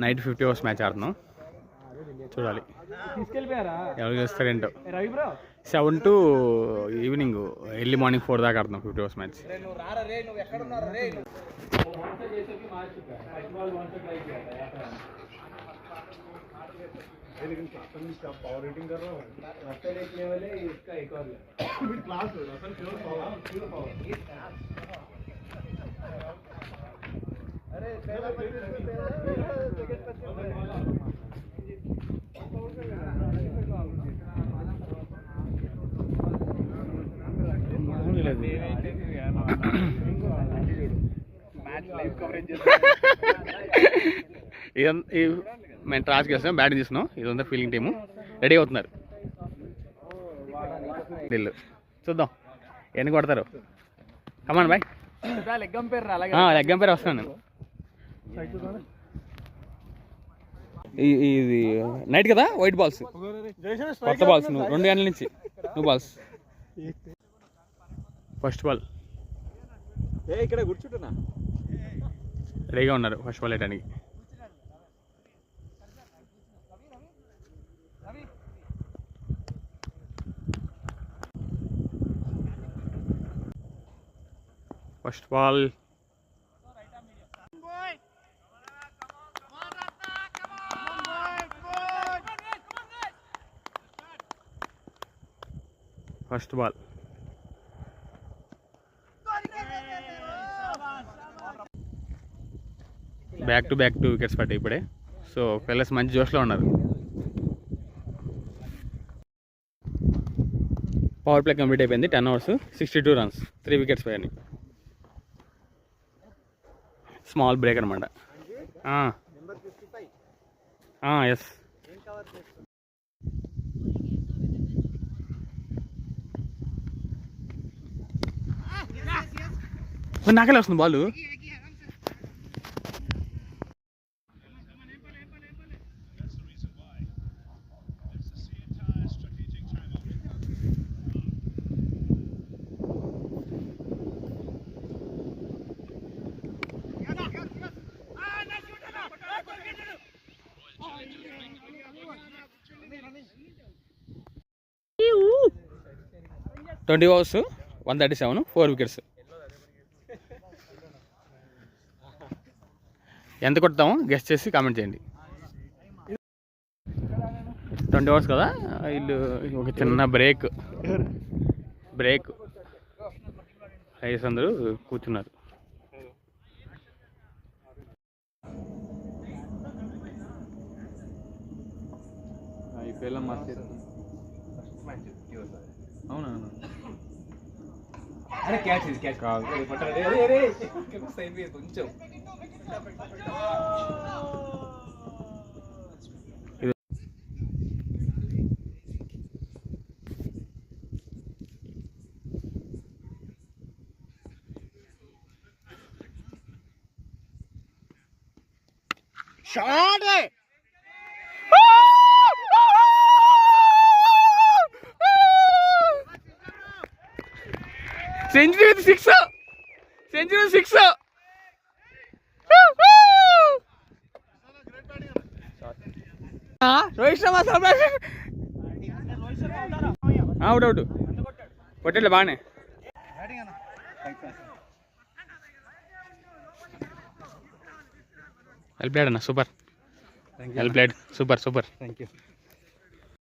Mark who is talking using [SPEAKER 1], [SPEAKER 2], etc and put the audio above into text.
[SPEAKER 1] Night 50 overs match ఆడుతున్నాం, చూడాలి ఎవరు చేస్తారేంటో. 7 to ఈవినింగ్, ఎర్లీ మార్నింగ్ 4 దాకా ఆడుతున్నాం 50 ఓవర్స్ మ్యాచ్. पावर रेटिंग कर रहा हूँ, रास्ते एक लेवल है इसका, एक और क्लास हो रहा है प्योर पावर. अरे पहला मैच लाइव कवरेज మేము టాస్ చేస్తాం, బ్యాటింగ్ చేస్తున్నాం. ఇదంతా ఫీల్డింగ్ టీము రెడీ అవుతున్నారు. ఢిల్లు చూద్దాం ఎన్ని కొడతారు. కమాన్ బాయ్, లెగ్ అంపైర్ వస్తున్నాను నేను. ఇది నైట్ కదా, వైట్ బాల్స్, కొత్త బాల్స్. నువ్వు 2 గంటల నుంచి నువ్వు బాల్స్. ఫస్ట్ బాల్ ఇక్కడ కూర్చుంటున్నా, రెడీగా ఉన్నారు ఫస్ట్ బాల్ వేయడానికి. First ball first ball back to 2 wickets పట్టాయి ఇప్పుడే. సో ఫెల్లర్స్ మంచి జోష్లో ఉన్నారు. పవర్ ప్లే కంప్లీట్ అయిపోయింది. 10 overs 62 runs, 3 wickets పోయాయి. స్మాల్ బ్రేక్ అనమాట. ఎస్, నాకెలా వస్తుంది బాల్. Twenty overs 137, 4 wickets. ఎంత కొడతామో గెస్ట్ చేసి కామెంట్ చేయండి. 20 overs కదా, వీళ్ళు ఒక చిన్న బ్రేక్ రైస్ అందరూ కూర్చున్నారు. అవునా, అరే క్యాచ్ కాదు కొంచెం. Shot century with 6. Rohit Sharma out కొట్టేలే బాగానే. వెల్ ప్లేడ్ అన్న, super. Well played, super. Thank you.